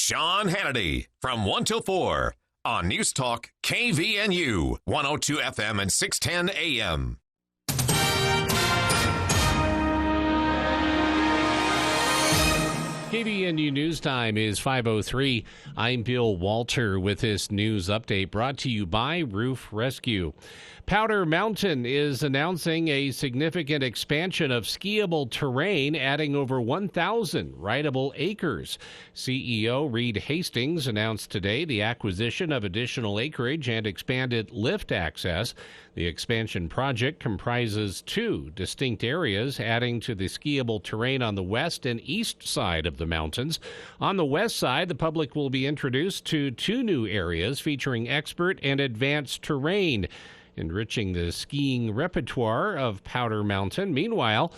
Sean Hannity from 1 till 4 on News Talk KVNU 102 FM and 610 AM. KVNU News Time is 5:03. I'm Bill Walter with this news update brought to you by Roof Rescue. Powder Mountain is announcing a significant expansion of skiable terrain, adding over 1,000 rideable acres. CEO Reed Hastings announced today the acquisition of additional acreage and expanded lift access. The expansion project comprises two distinct areas, adding to the skiable terrain on the west and east side of the mountains. On the west side, the public will be introduced to two new areas featuring expert and advanced terrain, enriching the skiing repertoire of Powder Mountain. Meanwhile,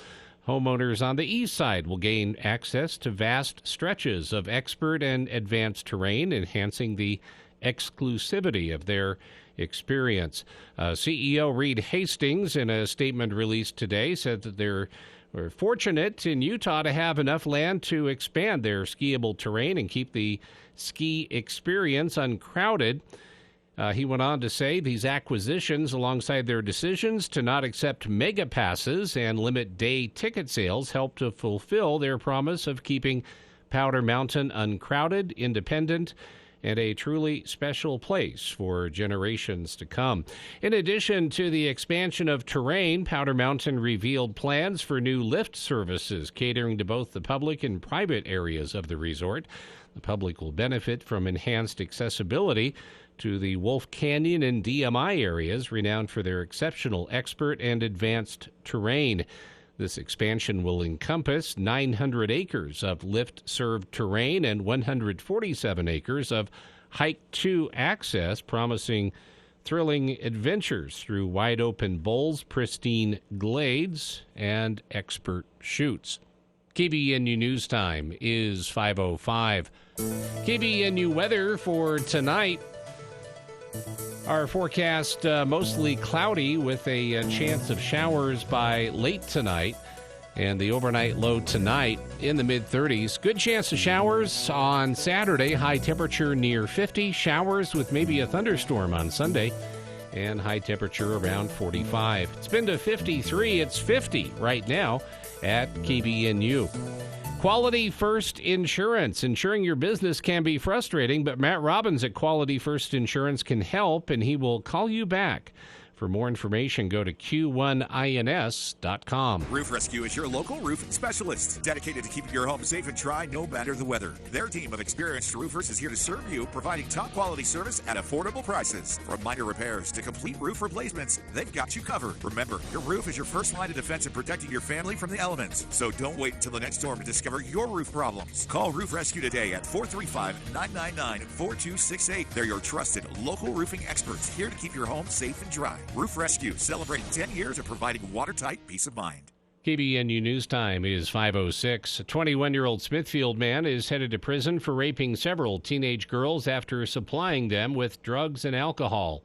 homeowners on the east side will gain access to vast stretches of expert and advanced terrain, enhancing the exclusivity of their experience. CEO Reed Hastings, in a statement released today, said that they're fortunate in Utah to have enough land to expand their skiable terrain and keep the ski experience uncrowded. He went on to say these acquisitions, alongside their decisions to not accept mega passes and limit day ticket sales, help to fulfill their promise of keeping Powder Mountain uncrowded, independent, and a truly special place for generations to come. In addition to the expansion of terrain, Powder Mountain revealed plans for new lift services catering to both the public and private areas of the resort. The public will benefit from enhanced accessibility to the Wolf Canyon and DMI areas, renowned for their exceptional expert and advanced terrain. This expansion will encompass 900 acres of lift-served terrain and 147 acres of hike-to access, promising thrilling adventures through wide-open bowls, pristine glades, and expert chutes. KVNU News Time is 5:05. KVNU weather for tonight. Our forecast mostly cloudy with a chance of showers by late tonight, and the overnight low tonight in the mid-30s. Good chance of showers on Saturday, high temperature near 50. Showers with maybe a thunderstorm on Sunday, and high temperature around 45. It's been to 53. It's 50 right now at KVNU. Quality First Insurance. Insuring your business can be frustrating, but Matt Robbins at Quality First Insurance can help, and he will call you back. For more information, go to q1ins.com. Roof Rescue is your local roofing specialist, dedicated to keeping your home safe and dry no matter the weather. Their team of experienced roofers is here to serve you, providing top quality service at affordable prices. From minor repairs to complete roof replacements, they've got you covered. Remember, your roof is your first line of defense in protecting your family from the elements. So don't wait until the next storm to discover your roof problems. Call Roof Rescue today at 435-999-4268. They're your trusted local roofing experts, here to keep your home safe and dry. Roof Rescue, celebrating 10 years of providing watertight peace of mind. KVNU News Time is 5:06. A 21-year-old Smithfield man is headed to prison for raping several teenage girls after supplying them with drugs and alcohol.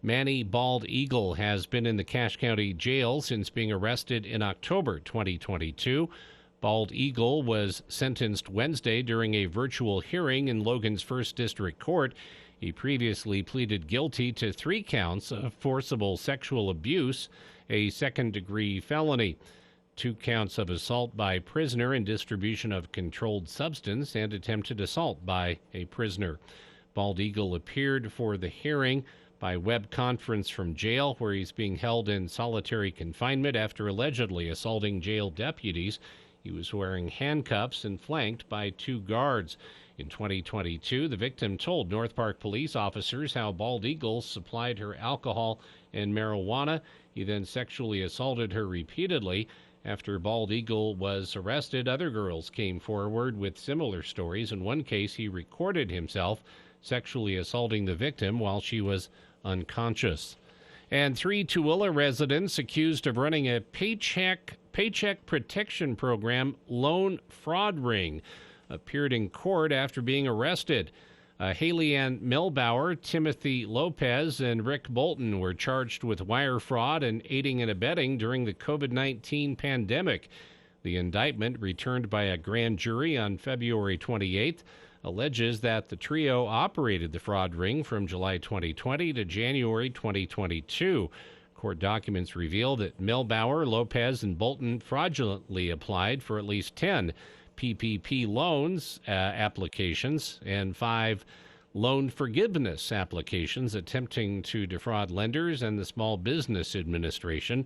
Manny Bald Eagle has been in the Cache County Jail since being arrested in October 2022. Bald Eagle was sentenced Wednesday during a virtual hearing in Logan's 1st District Court. He previously pleaded guilty to 3 counts of forcible sexual abuse, a second-degree felony, 2 counts of assault by prisoner and distribution of controlled substance, and attempted assault by a prisoner. Bald Eagle appeared for the hearing by web conference from jail, where he's being held in solitary confinement after allegedly assaulting jail deputies. He was wearing handcuffs and flanked by 2 guards. In 2022, the victim told North Park police officers how Bald Eagle supplied her alcohol and marijuana. He then sexually assaulted her repeatedly. After Bald Eagle was arrested, other girls came forward with similar stories. In one case, he recorded himself sexually assaulting the victim while she was unconscious. And 3 Tooele residents accused of running a paycheck protection program loan fraud ring appeared in court after being arrested. Haley Ann Milbauer, Timothy Lopez, and Rick Bolton were charged with wire fraud and aiding and abetting during the COVID-19 pandemic. The indictment, returned by a grand jury on February 28th, alleges that the trio operated the fraud ring from July 2020 to January 2022. Court documents reveal that Milbauer, Lopez, and Bolton fraudulently applied for at least 10 PPP loans applications and 5 loan forgiveness applications, attempting to defraud lenders and the Small Business Administration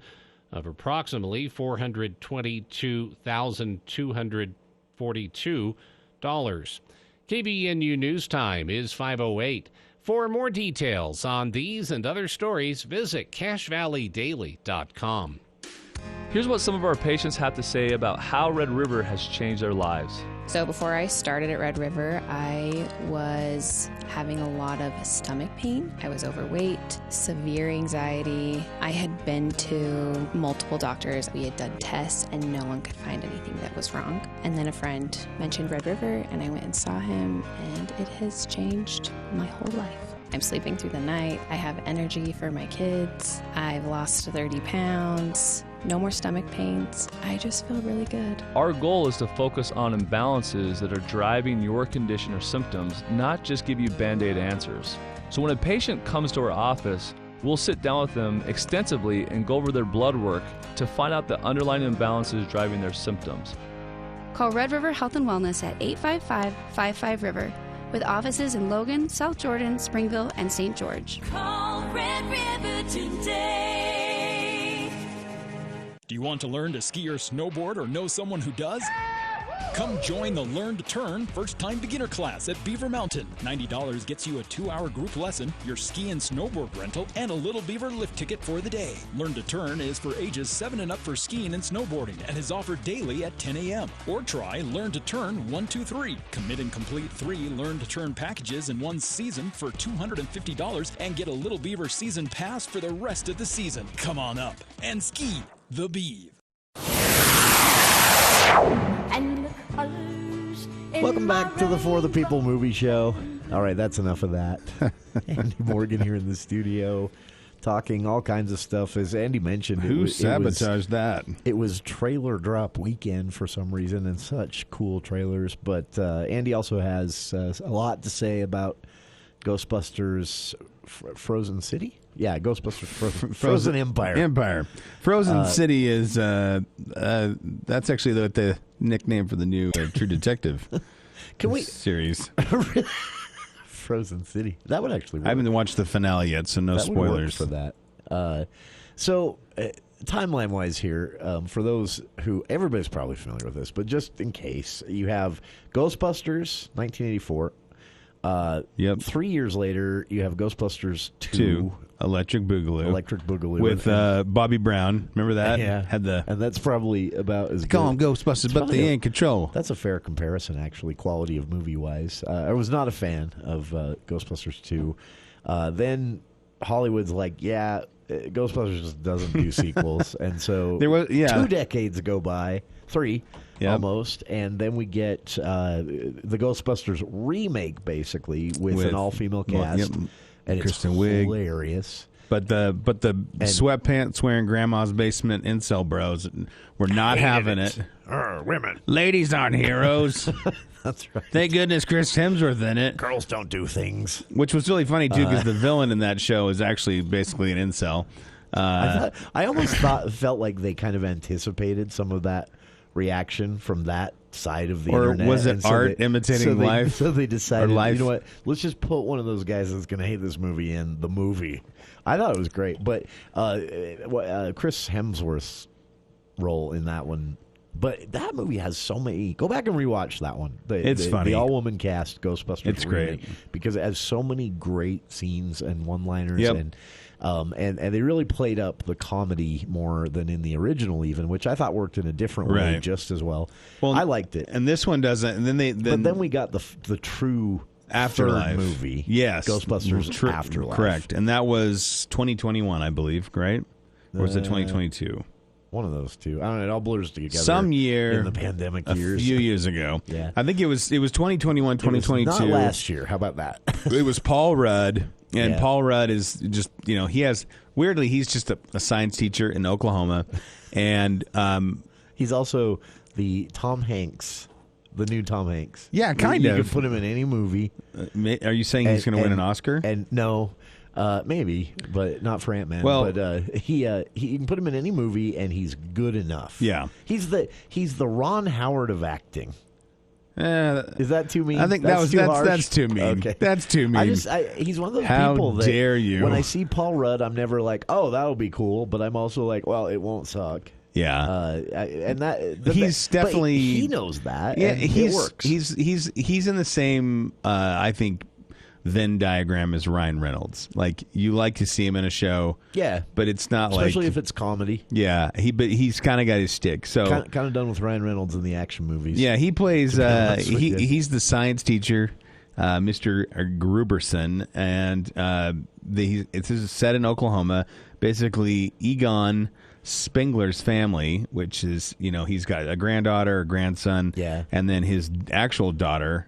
of approximately $422,242. KVNU News Time is 5:08. For more details on these and other stories, visit CashValleyDaily.com. Here's what some of our patients have to say about how Red River has changed their lives. So before I started at Red River, I was having a lot of stomach pain. I was overweight, severe anxiety. I had been to multiple doctors. We had done tests and no one could find anything that was wrong. And then a friend mentioned Red River and I went and saw him, and it has changed my whole life. I'm sleeping through the night. I have energy for my kids. I've lost 30 pounds. No more stomach pains. I just feel really good. Our goal is to focus on imbalances that are driving your condition or symptoms, not just give you Band-Aid answers. So when a patient comes to our office, we'll sit down with them extensively and go over their blood work to find out the underlying imbalances driving their symptoms. Call Red River Health and Wellness at 855-55-RIVER. With offices in Logan, South Jordan, Springville, and St. George. Call Red River today. Do you want to learn to ski or snowboard or know someone who does? Come join the Learn to Turn first-time beginner class at Beaver Mountain. $90 gets you a 2-hour group lesson, your ski and snowboard rental, and a Little Beaver lift ticket for the day. Learn to Turn is for ages 7 and up for skiing and snowboarding and is offered daily at 10 a.m. Or try Learn to Turn 123. Commit and complete 3 Learn to Turn packages in one season for $250 and get a Little Beaver season pass for the rest of the season. Come on up and ski the Beav. Welcome back to the For the People Movie Show. All right, that's enough of that. Andy Morgan here in the studio talking all kinds of stuff. As Andy mentioned, who sabotaged that? It was trailer drop weekend for some reason, and such cool trailers. But Andy also has a lot to say about Ghostbusters Frozen City? Yeah, Ghostbusters Frozen Empire. Frozen City is, that's actually the nickname for the new True Detective series. Frozen City. That would actually work. I haven't watched the finale yet, so no spoilers for that. Timeline-wise here, for those who, everybody's probably familiar with this, but just in case, you have Ghostbusters, 1984. 3 years later, you have Ghostbusters 2. Electric Boogaloo. With Bobby Brown. Remember that? Yeah. And that's probably about as good. Call them Ghostbusters, but they ain't control. That's a fair comparison, actually, quality of movie-wise. I was not a fan of Ghostbusters 2. Then Hollywood's like, Ghostbusters just doesn't do sequels. And so 2 decades go by. 3. Yep. Almost, and then we get the Ghostbusters remake, basically with an all-female cast, and Kristen it's Wiig. Hilarious. But the sweatpants wearing grandma's basement incel bros were not having it. Women, ladies aren't heroes. That's right. Thank goodness Chris Hemsworth in it. Girls don't do things. Which was really funny too, because the villain in that show is actually basically an incel. I almost felt like they kind of anticipated some of that reaction from that side of the internet. Or was it art imitating life? So they decided, you know what, let's just put one of those guys that's going to hate this movie in the movie. I thought it was great. But Chris Hemsworth's role in that one, but that movie has so many. Go back and rewatch that one. It's funny. The all-woman cast, Ghostbusters. It's great. Because it has so many great scenes and one-liners. Yep. And they really played up the comedy more than in the original, even, which I thought worked in a different way just as well. I liked it, and this one doesn't. And then we got the true Afterlife third movie, Ghostbusters Afterlife, correct, and that was 2021, I believe, right? Or was it 2022? One of those two. I don't know. It all blurs together. Some year in the pandemic years, a few years ago. Yeah, I think it was 2021, 2022. Not last year. How about that? It was Paul Rudd. And Paul Rudd is just, he's just a science teacher in Oklahoma. And he's also the Tom Hanks the new Tom Hanks. Yeah, kind you of. You could put him in any movie. Are you saying he's going to win an Oscar? And no, maybe, but not for Ant-Man. Well, but he can put him in any movie, and he's good enough. Yeah, he's the Ron Howard of acting. Is that too mean? I think that's too mean. Okay. That's too mean. He's one of those How people that dare you? When I see Paul Rudd, I'm never like, oh, that'll be cool, but I'm also like, well, it won't suck. Yeah, he's definitely he knows that. Yeah, and it works. He's in the same I think Venn diagram as Ryan Reynolds. Like you like to see him in a show, yeah, but it's not especially if it's comedy. Yeah, he's kind of got his stick. So kind of done with Ryan Reynolds in the action movies. Yeah, he plays. He's the science teacher, Mr. Gruberson, and this is set in Oklahoma. Basically, Egon Spengler's family, which is, he's got a granddaughter, a grandson, and then his actual daughter,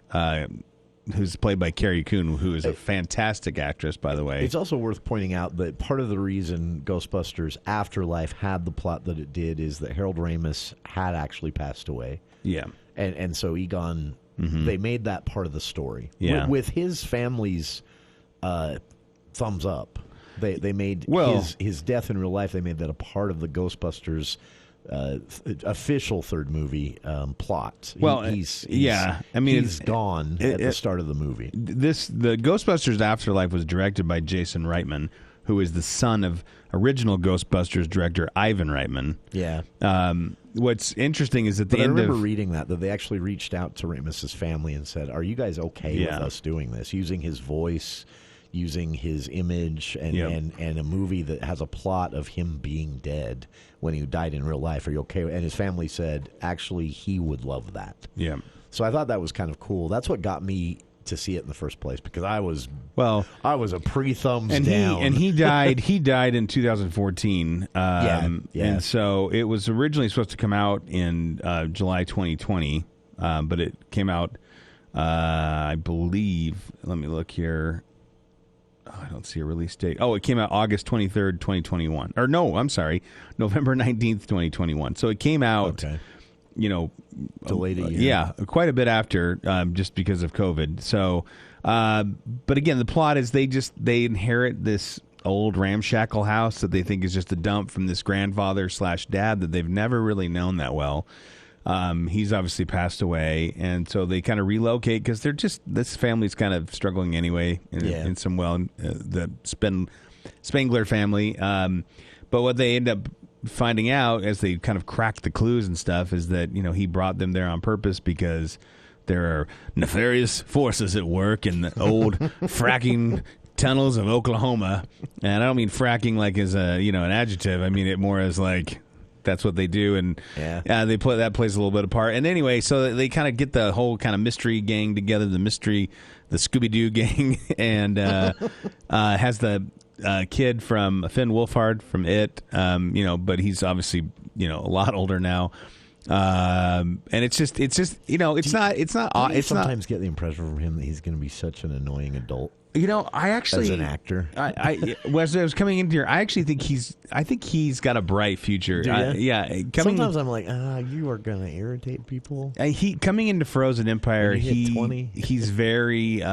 who's played by Carrie Coon, who is a fantastic actress, by the way. It's also worth pointing out that part of the reason Ghostbusters Afterlife had the plot that it did is that Harold Ramis had actually passed away. Yeah. And so Egon, they made that part of the story. Yeah. With his family's thumbs up. They made his death in real life. They made that a part of the Ghostbusters official third movie plot. He's gone at the start of the movie. The Ghostbusters Afterlife was directed by Jason Reitman, who is the son of original Ghostbusters director Ivan Reitman. Yeah. What's interesting is at the I end remember reading that they actually reached out to Ramis' family and said, "Are you guys okay with us doing this, using his voice?" Using his image and a movie that has a plot of him being dead when he died in real life. Are you okay? And his family said, actually, he would love that. Yeah. So I thought that was kind of cool. That's what got me to see it in the first place, because I was a pre-thumbs down. He died in 2014. And so it was originally supposed to come out in July 2020, but it came out, I believe. Let me look here. I don't see a release date. Oh, it came out August 23rd, 2021. Or no, I'm sorry, November 19th, 2021. So it came out, delayed a year. Yeah, quite a bit after, just because of COVID. So, but again, the plot is they inherit this old ramshackle house that they think is just a dump from this grandfather/dad that they've never really known that well. He's obviously passed away, and so they kind of relocate because this family's kind of struggling anyway in some the Spengler family. But what they end up finding out as they kind of crack the clues and stuff is that he brought them there on purpose because there are nefarious forces at work in the old fracking tunnels of Oklahoma. And I don't mean fracking like as an adjective. I mean it more as like. That's what they do, and they play that plays a little bit of part. And anyway, so they kind of get the whole kind of mystery gang together, the Scooby-Doo gang, and has the kid from Finn Wolfhard from It, but he's obviously a lot older now. And it's just sometimes get the impression from him that he's going to be such an annoying adult. I actually, as an actor, as I was coming into here, I actually think he's got a bright future. Sometimes I'm like, you are going to irritate people. Coming into Frozen Empire, he's very,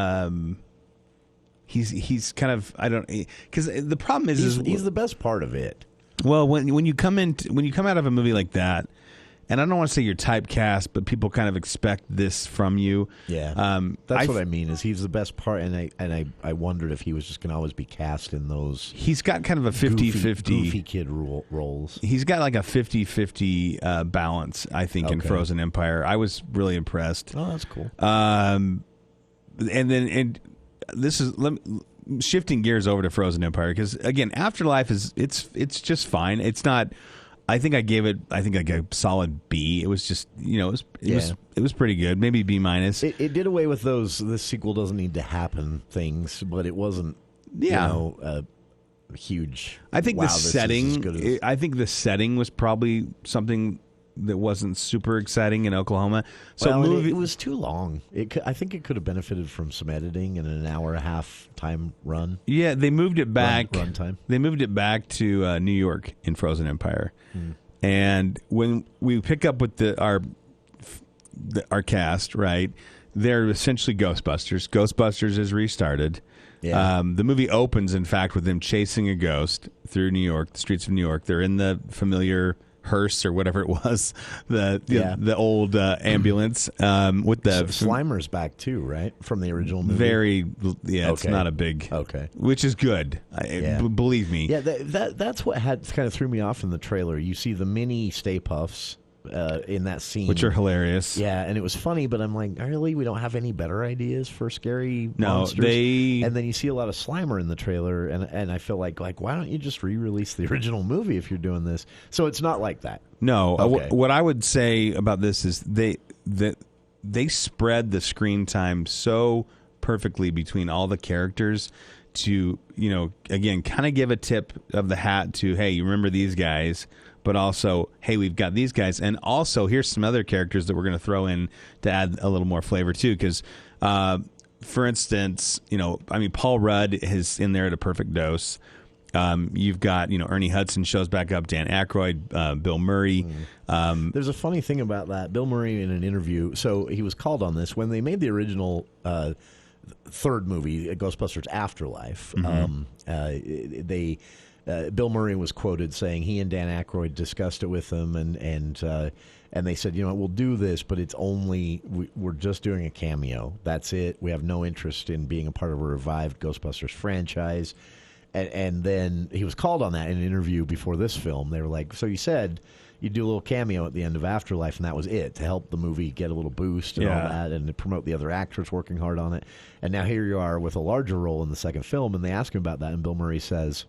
he's kind of, I don't, because the problem is he's the best part of it. Well, when you come out of a movie like that. And I don't want to say you're typecast, but people kind of expect this from you. Yeah, that's what I mean. Is he's the best part, and I wondered if he was just going to always be cast in those. He's got kind of a 50-50 goofy kid roles. He's got like a 50-50 balance, I think, in Frozen Empire. I was really impressed. Oh, that's cool. And this is shifting gears over to Frozen Empire because again, Afterlife it's just fine. It's not. I think I gave it a solid B. It was just, it was pretty good. Maybe B minus. It did away with those, this sequel doesn't need to happen things, but it wasn't, a huge. I think the setting, I think the setting was probably something that wasn't super exciting in Oklahoma. So it was too long. I think it could have benefited from some editing and an hour and a half time run. Yeah, they moved it back. Run time. They moved it back to New York in Frozen Empire. And when we pick up with our our cast, right? They're essentially Ghostbusters. Ghostbusters is restarted. Yeah. The movie opens, in fact, with them chasing a ghost through New York, the streets of New York. They're in the familiar hearse or whatever it was, the old ambulance with the Slimer's back too, right, from the original movie. It's not a big which is good. Believe me. Yeah, that's what kind of threw me off in the trailer. You see the mini Stay Puffs in that scene, which are hilarious. Yeah, and it was funny, but I'm like, really, we don't have any better ideas for scary monsters? And then you see a lot of Slimer in the trailer, and I feel like why don't you just re-release the original movie if you're doing this? So it's not like that. No, what I would say about this is they spread the screen time so perfectly between all the characters to, again, kind of give a tip of the hat to, hey, you remember these guys, but also, hey, we've got these guys. And also, here's some other characters that we're going to throw in to add a little more flavor, too. Because, for instance, Paul Rudd is in there at a perfect dose. You've got, Ernie Hudson shows back up, Dan Aykroyd, Bill Murray. There's a funny thing about that. Bill Murray in an interview, so he was called on this. When they made the original third movie, Ghostbusters Afterlife, Bill Murray was quoted saying he and Dan Aykroyd discussed it with him, and they said, we'll do this, but it's only we're just doing a cameo. That's it. We have no interest in being a part of a revived Ghostbusters franchise. And then he was called on that in an interview before this film. They were like, so you said you'd do a little cameo at the end of Afterlife, and that was it, to help the movie get a little boost and all that, and to promote the other actors working hard on it. And now here you are with a larger role in the second film, and they ask him about that, and Bill Murray says,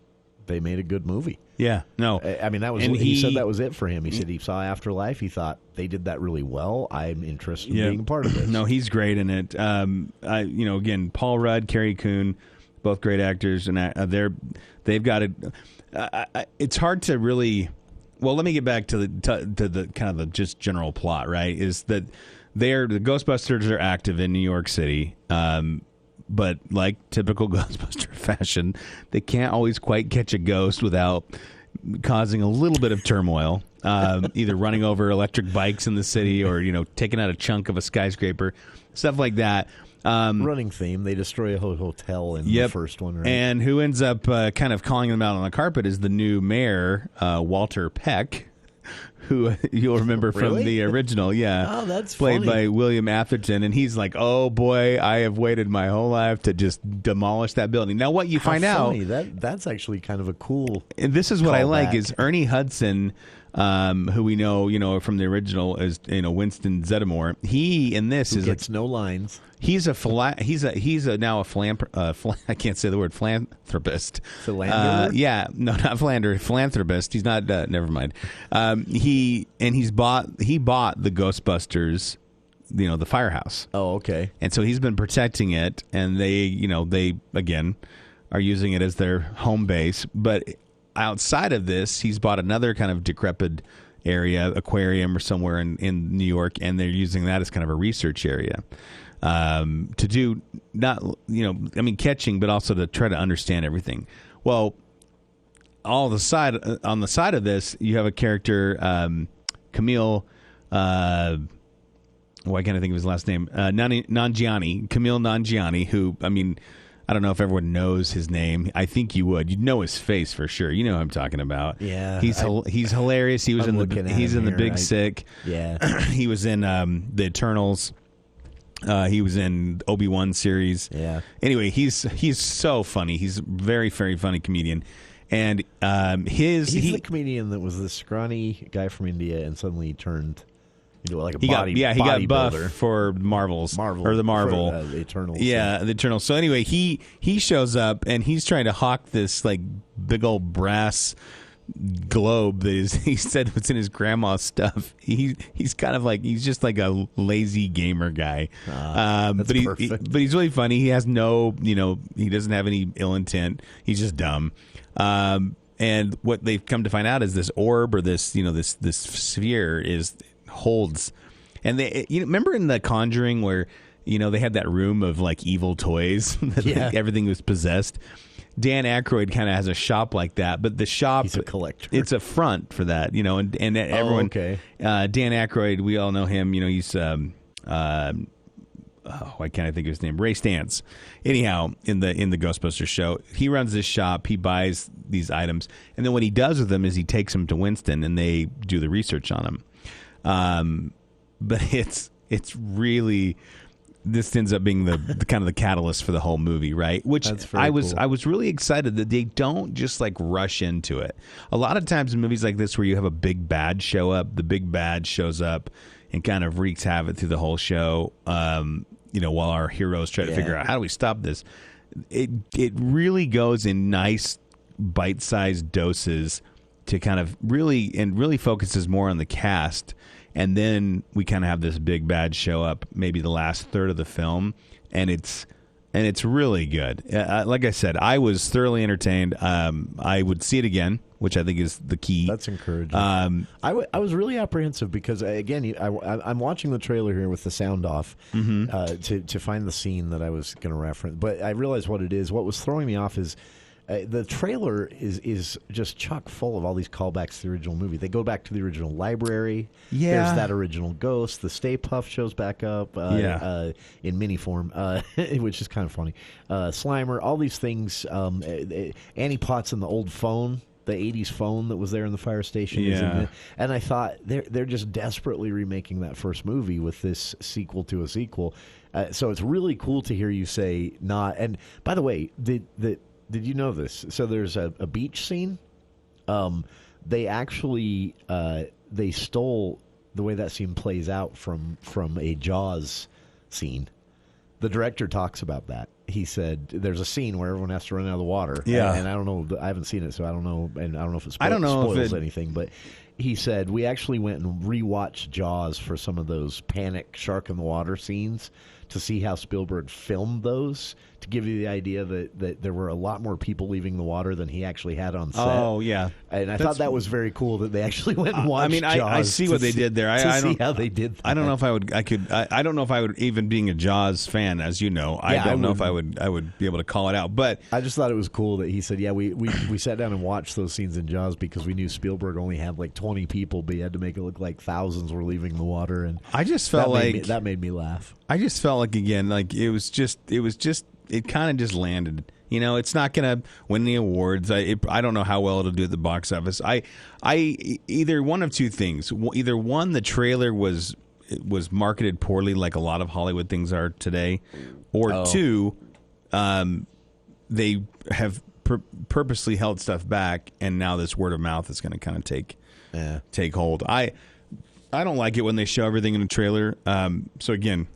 they made a good movie. Yeah, no. I mean, that was. He said that was it for him. He said he saw Afterlife. He thought they did that really well. I'm interested in being a part of this. No, he's great in it. Again, Paul Rudd, Carrie Coon, both great actors, and they've got it. It's hard to really. Well, let me get back to the kind of the just general plot. Right, is that the Ghostbusters are active in New York City. But like typical Ghostbuster fashion, they can't always quite catch a ghost without causing a little bit of turmoil, either running over electric bikes in the city or, taking out a chunk of a skyscraper, stuff like that. Running theme. They destroy a whole hotel in the first one, right? And who ends up kind of calling them out on the carpet is the new mayor, Walter Peck, who you'll remember from the original, Oh, that's played funny. by William Atherton, and he's like, "Oh boy, I have waited my whole life to just demolish that building." Now, what you find out that's actually kind of a cool. And this is what I like is Ernie Hudson, who we know from the original as Winston Zeddemore. He in this Who gets no lines. He's now a I can't say the word philanthropist. Philanderer? No, not philanderer. Philanthropist. He's not. Never mind. He bought the Ghostbusters, the firehouse. Oh, okay. And so he's been protecting it, and they again are using it as their home base. But outside of this, he's bought another kind of decrepit area, aquarium or somewhere in New York, and they're using that as kind of a research area. To do catching, but also to try to understand everything. Well, on the side of this, you have a character, Camille. Why can't I think of his last name? Nanjiani, Camille Nanjiani, who I don't know if everyone knows his name. I think you would. You'd know his face for sure. You know who I'm talking about. Yeah, he's hilarious. He was in the Big Sick. Yeah, he was in the Eternals. He was in Obi-Wan series. Yeah. Anyway, he's so funny. He's a very, very funny comedian. And he's the comedian that was the scrawny guy from India, and suddenly he turned into like a he got buff for Marvel. The Eternals. Yeah, the Eternals. So anyway, he shows up and he's trying to hawk this like big old brass globe that he said was in his grandma's stuff. He's kind of like he's just like a lazy gamer guy. But he's really funny. He has he doesn't have any ill intent. He's just dumb. And what they've come to find out is this orb or this this sphere holds. And they remember in The Conjuring where they had that room of like evil toys that everything was possessed. Dan Aykroyd kind of has a shop like that, but the shop, he's a collector. It's a front for that, and everyone. Okay. Dan Aykroyd, we all know him. He's why can't I think of his name? Ray Stantz. Anyhow, in the Ghostbusters show, he runs this shop. He buys these items, and then what he does with them is he takes them to Winston, and they do the research on them. But it's really, this ends up being the kind of the catalyst for the whole movie, right? Which I was really excited that they don't just like rush into it. A lot of times in movies like this, where you have a big bad show up, the big bad shows up and kind of wreaks havoc through the whole show. While our heroes try to figure out how do we stop this. It really goes in nice bite-sized doses to kind of really focuses more on the cast, and then we kind of have this big bad show up maybe the last third of the film, and it's really good. Like I said, I was thoroughly entertained. I would see it again, which I think is the key. That's encouraging. I was really apprehensive because, again, I'm watching the trailer here with the sound off to find the scene that I was going to reference. But I realized what it is. What was throwing me off is the trailer is just chock full of all these callbacks to the original movie. They go back to the original library. Yeah. There's that original ghost. The Stay Puft shows back up in mini form, which is kind of funny. Slimer, all these things. Annie Potts and the old phone. The 80s phone that was there in the fire station. Yeah. And I thought they're just desperately remaking that first movie with this sequel to a sequel. So it's really cool to hear you say not. And by the way, did you know this? So there's a beach scene. They actually they stole the way that scene plays out from a Jaws scene. The director talks about that. He said there's a scene where everyone has to run out of the water. Yeah. And I don't know. I haven't seen it, so I don't know. And I don't know if it spoils anything. But he said we actually went and rewatched Jaws for some of those panic shark in the water scenes to see how Spielberg filmed those, to give you the idea that there were a lot more people leaving the water than he actually had on set. Oh, yeah. And I thought that was very cool that they actually went and watched Jaws. I see what they did there. I see how they did that. I don't know if I don't know if I would, even being a Jaws fan, as you know, I don't know if I would be able to call it out. But I just thought it was cool that he said, we sat down and watched those scenes in Jaws because we knew Spielberg only had like 20 people, but he had to make it look like thousands were leaving the water. And I just felt that made me laugh. I just felt like, again, like it kind of just landed. It's not going to win the awards. I don't know how well it'll do at the box office. I either one of two things. Either one, the trailer was marketed poorly, like a lot of Hollywood things are today, or two, they have purposely held stuff back, and now this word of mouth is going to kind of take hold. I don't like it when they show everything in the trailer. So again,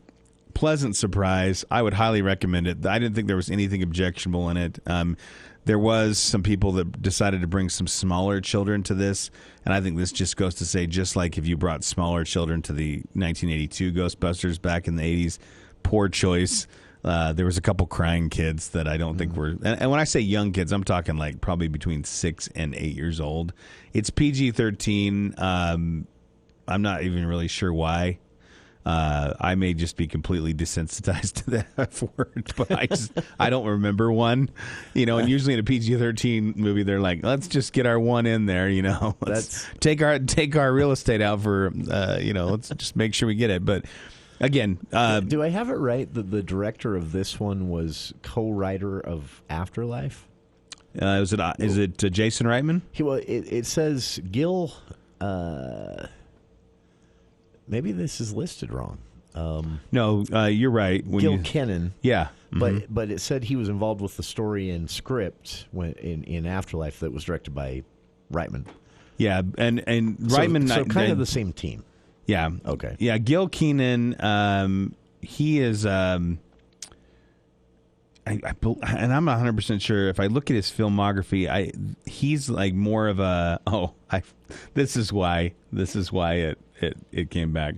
pleasant surprise. I would highly recommend it. I didn't think there was anything objectionable in it. There was some people that decided to bring some smaller children to this, and I think this just goes to say, just like if you brought smaller children to the 1982 Ghostbusters back in the 80s, poor choice. There was a couple crying kids that I don't think were, and when I say young kids, I'm talking like probably between 6 and 8 years old. It's PG-13. I'm not even really sure why. I may just be completely desensitized to the F word, but I don't remember one, and usually in a PG-13 movie, they're like, let's just get our one in there, let's take our real estate out for, let's just make sure we get it. But again, do I have it right that the director of this one was co-writer of Afterlife? Is it Jason Reitman? It says Gil, maybe this is listed wrong. No, you're right. Gil Kennan. Yeah. But it said he was involved with the story and script in Afterlife that was directed by Reitman. Yeah, and Reitman... So kind of the same team. Yeah. Okay. Yeah, Gil Kennan, he is... and I'm not 100% sure. If I look at his filmography, he's like more of a... this is why it came back.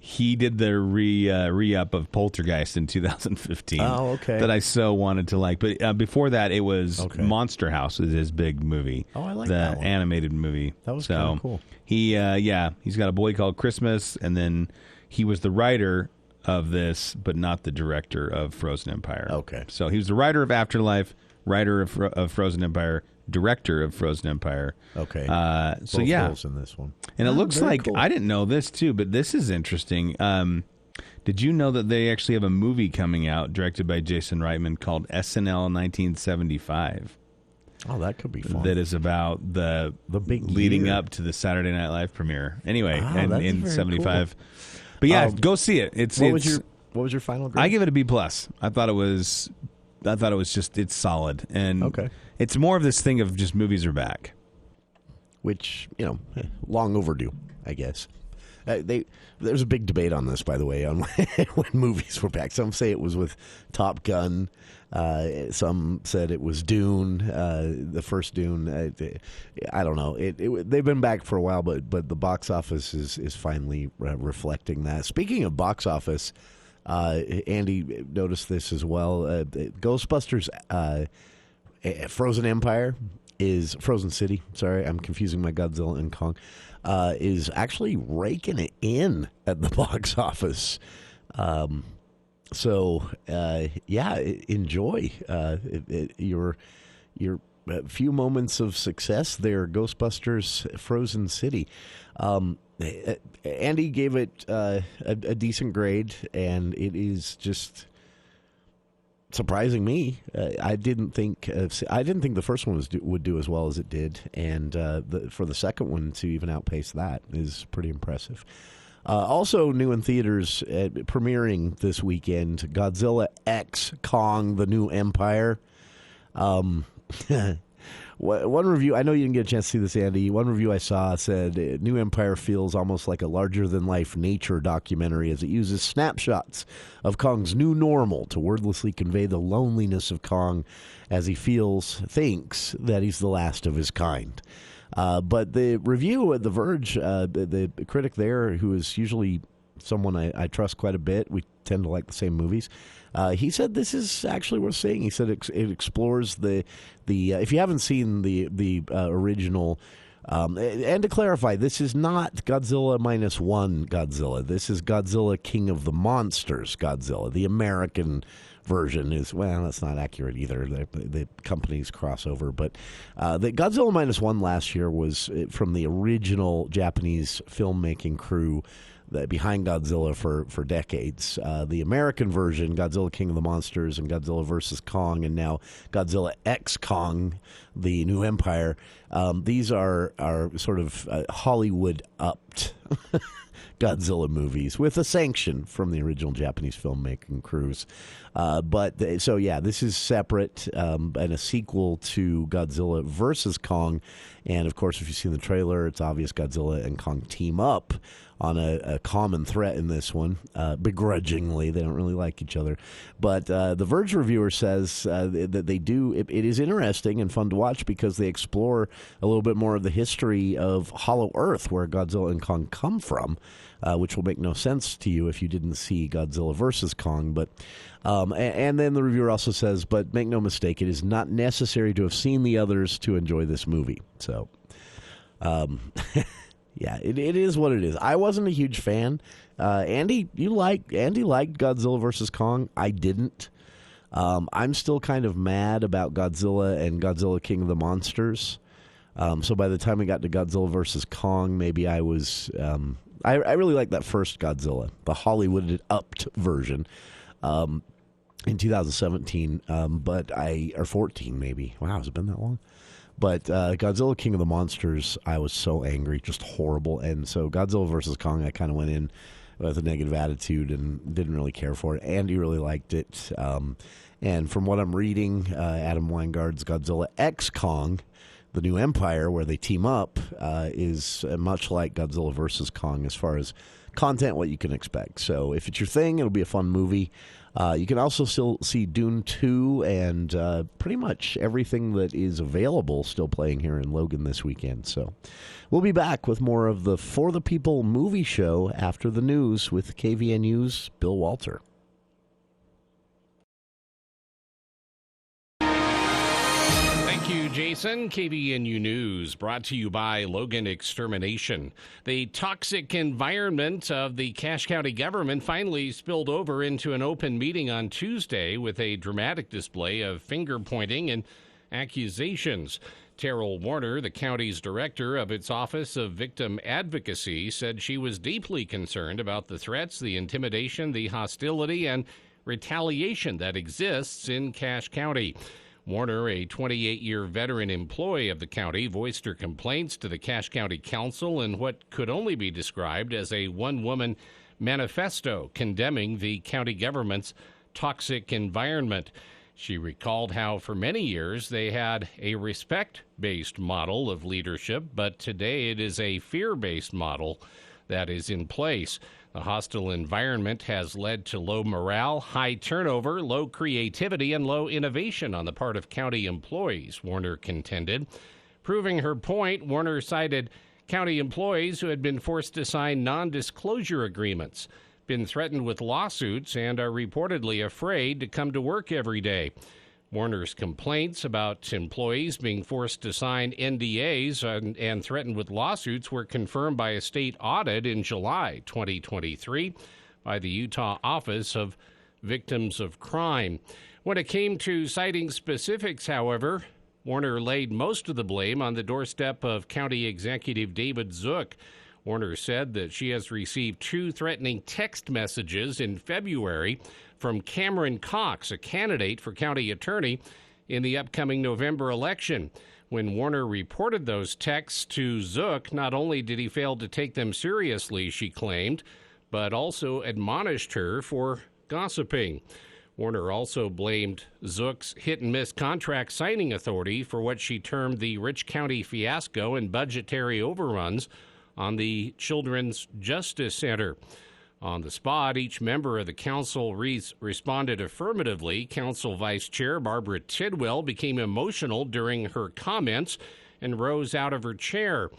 He did the re-up of Poltergeist in 2015. Oh, okay. That I so wanted to like. But before that, it was Monster House was his big movie. Oh, I like that one. The animated movie. That was kind of cool. He's got A Boy Called Christmas, and then he was the writer of this, but not the director of Frozen Empire. Okay. So he was the writer of Afterlife, writer of Frozen Empire, director of Frozen Empire. Okay. So Both yeah, roles in this one. and it looks like cool. I didn't know this too, but this is interesting. Did you know that they actually have a movie coming out directed by Jason Reitman called SNL 1975? Oh, that could be fun. That is about the big leading year. up to the Saturday Night Live premiere. Anyway, that's in very 75. But yeah, go see it. What was your final grade? I give it a B+. I thought it was it's solid, and Okay. it's more of this thing of just movies are back. Which, long overdue, I guess. There's a big debate on this, by the way, on when movies were back. Some say it was with Top Gun. Some said it was Dune, the first Dune. I don't know. They've been back for a while, but the box office is finally reflecting that. Speaking of box office, Andy noticed this as well. Ghostbusters, Frozen City. Sorry, I'm confusing my Godzilla and Kong. Is actually raking it in at the box office. So enjoy your few moments of success there, Ghostbusters Frozen City. Andy gave it a decent grade, and it is just surprising me. I didn't think the first one would do as well as it did, and for the second one to even outpace that is pretty impressive. Also new in theaters, premiering this weekend, Godzilla X Kong: The New Empire. One review, I know you didn't get a chance to see this, Andy. One review I saw said New Empire feels almost like a larger-than-life nature documentary as it uses snapshots of Kong's new normal to wordlessly convey the loneliness of Kong as he thinks that he's the last of his kind. But the review at The Verge, the critic there, who is usually someone I trust quite a bit, we tend to like the same movies, he said this is actually worth seeing. He said it explores the if you haven't seen the original, and to clarify, this is not Godzilla -1 Godzilla. This is Godzilla King of the Monsters Godzilla. The American version is, well, that's not accurate either. The companies cross over, but the Godzilla -1 last year was from the original Japanese filmmaking crew behind Godzilla for decades. The American version, Godzilla King of the Monsters and Godzilla vs. Kong, and now Godzilla X Kong, The New Empire. These are sort of Hollywood-upped Godzilla movies with a sanction from the original Japanese filmmaking crews. This is separate and a sequel to Godzilla vs. Kong. And, of course, if you've seen the trailer, it's obvious Godzilla and Kong team up on a common threat in this one, begrudgingly. They don't really like each other. But the Verge reviewer says that they do. It is interesting and fun to watch because they explore a little bit more of the history of Hollow Earth, where Godzilla and Kong come from, which will make no sense to you if you didn't see Godzilla vs. Kong. But and then the reviewer also says, but make no mistake, it is not necessary to have seen the others to enjoy this movie. So, yeah, it is what it is. I wasn't a huge fan. Andy liked Godzilla vs. Kong. I didn't. I'm still kind of mad about Godzilla and Godzilla King of the Monsters. So by the time we got to Godzilla vs. Kong, maybe I was... I really like that first Godzilla, the Hollywood-upped version, in 2017, or 14 maybe. Wow, has it been that long? But Godzilla King of the Monsters, I was so angry, just horrible. And so Godzilla vs. Kong, I kind of went in with a negative attitude and didn't really care for it. Andy really liked it. And from what I'm reading, Adam Weingard's Godzilla X Kong, The New Empire, where they team up, is much like Godzilla vs. Kong as far as content, what you can expect. So if it's your thing, it'll be a fun movie. You can also still see Dune 2 and pretty much everything that is available still playing here in Logan this weekend. So we'll be back with more of the For the People movie show after the news with KVNU's Bill Walter. Thank you, Jason. KVNU News brought to you by Logan Extermination. The toxic environment of the Cache County government finally spilled over into an open meeting on Tuesday with a dramatic display of finger pointing and accusations. Terrell Warner, the county's director of its Office of Victim Advocacy, said she was deeply concerned about the threats, the intimidation, the hostility, and retaliation that exists in Cache County. Warner, a 28-year veteran employee of the county, voiced her complaints to the Cache County Council in what could only be described as a one-woman manifesto condemning the county government's toxic environment. She recalled how for many years they had a respect-based model of leadership, but today it is a fear-based model that is in place. The hostile environment has led to low morale, high turnover, low creativity, and low innovation on the part of county employees, Warner contended. Proving her point, Warner cited county employees who had been forced to sign non-disclosure agreements, been threatened with lawsuits, and are reportedly afraid to come to work every day. Warner's complaints about employees being forced to sign NDAs and threatened with lawsuits were confirmed by a state audit in July 2023 by the Utah Office of Victims of Crime. When it came to citing specifics, however, Warner laid most of the blame on the doorstep of County Executive David Zook. Warner said that she has received 2 threatening text messages in February from Cameron Cox, a candidate for county attorney in the upcoming November election. When Warner reported those texts to Zook, not only did he fail to take them seriously, she claimed, but also admonished her for gossiping. Warner also blamed Zook's hit-and-miss contract signing authority for what she termed the Rich County fiasco and budgetary overruns on the Children's Justice Center. On the spot, each member of the council responded affirmatively. Council Vice Chair Barbara Tidwell became emotional during her comments and rose out of her chair.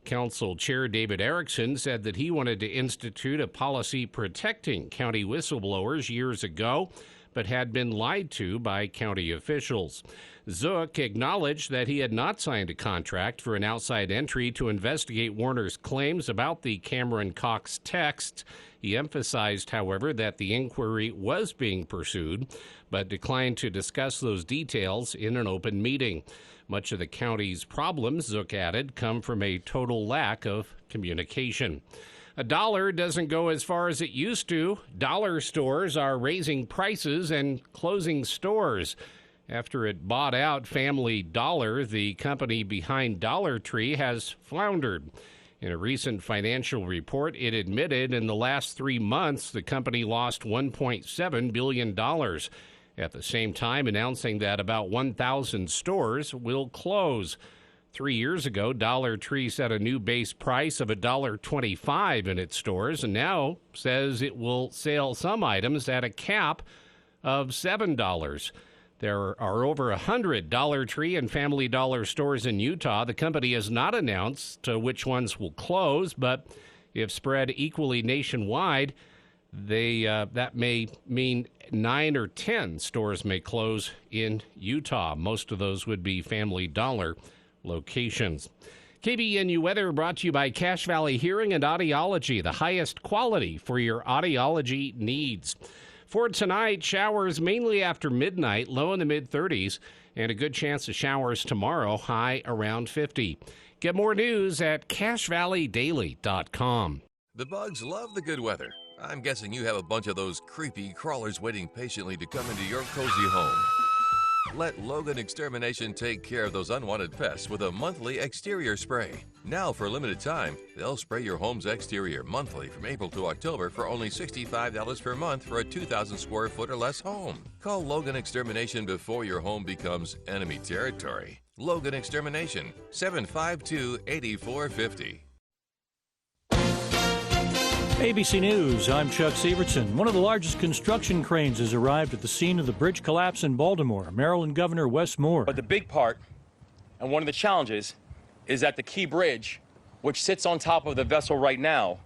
Council Chair David Erickson said that he wanted to institute a policy protecting county whistleblowers years ago, but had been lied to by county officials. Zook acknowledged that he had not signed a contract for an outside entry to investigate Warner's claims about the Cameron Cox texts. He emphasized, however, that the inquiry was being pursued, but declined to discuss those details in an open meeting. Much of the county's problems, Zook added, come from a total lack of communication. A dollar doesn't go as far as it used to. Dollar stores are raising prices and closing stores. After it bought out Family Dollar, the company behind Dollar Tree has floundered. In a recent financial report, it admitted in the last 3 months the company lost $1.7 billion. At the same time, announcing that about 1,000 stores will close. 3 years ago, Dollar Tree set a new base price of $1.25 in its stores and now says it will sell some items at a cap of $7. There are over 100 Dollar Tree and Family Dollar stores in Utah. The company has not announced which ones will close, but if spread equally nationwide, that may mean 9 or 10 stores may close in Utah. Most of those would be Family Dollar locations. KBNU weather brought to you by Cache Valley Hearing and Audiology, the highest quality for your audiology needs. For tonight, showers mainly after midnight, low in the mid-30s, and a good chance of showers tomorrow, high around 50. Get more news at CacheValleyDaily.com. The bugs love the good weather. I'm guessing you have a bunch of those creepy crawlers waiting patiently to come into your cozy home. Let Logan Extermination take care of those unwanted pests with a monthly exterior spray. Now, for a limited time, they'll spray your home's exterior monthly from April to October for only $65 per month for a 2,000 square foot or less home. Call Logan Extermination before your home becomes enemy territory. Logan Extermination, 752-8450. ABC News, I'm Chuck Severson. One of the largest construction cranes has arrived at the scene of the bridge collapse in Baltimore. Maryland Governor Wes Moore. But the big part, and one of the challenges, is that the key bridge, which sits on top of the vessel right now,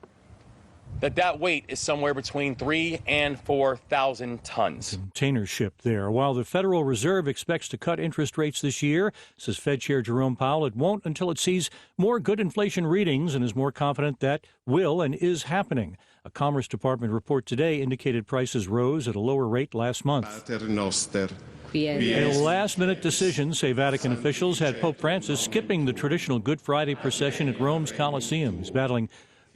that weight is somewhere between 3,000 and 4,000 tons. Container ship there. While the Federal Reserve expects to cut interest rates this year, says Fed Chair Jerome Powell, it won't until it sees more good inflation readings and is more confident that will and is happening. A Commerce Department report today indicated prices rose at a lower rate last month. A last-minute decision, say Vatican officials, had Pope Francis skipping the traditional Good Friday procession at Rome's Colosseum. He's battling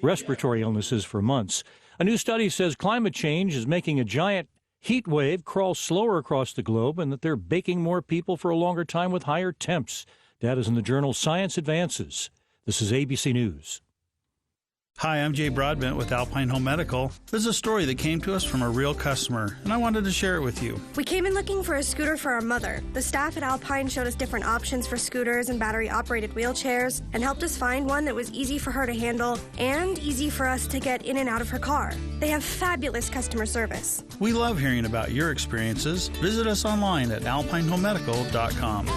respiratory illnesses for months. A new study says climate change is making a giant heat wave crawl slower across the globe and that they're baking more people for a longer time with higher temps. Data's in the journal Science Advances. This is ABC News. Hi, I'm Jay Broadbent with Alpine Home Medical. This is a story that came to us from a real customer, and I wanted to share it with you. We came in looking for a scooter for our mother. The staff at Alpine showed us different options for scooters and battery-operated wheelchairs and helped us find one that was easy for her to handle and easy for us to get in and out of her car. They have fabulous customer service. We love hearing about your experiences. Visit us online at alpinehomemedical.com.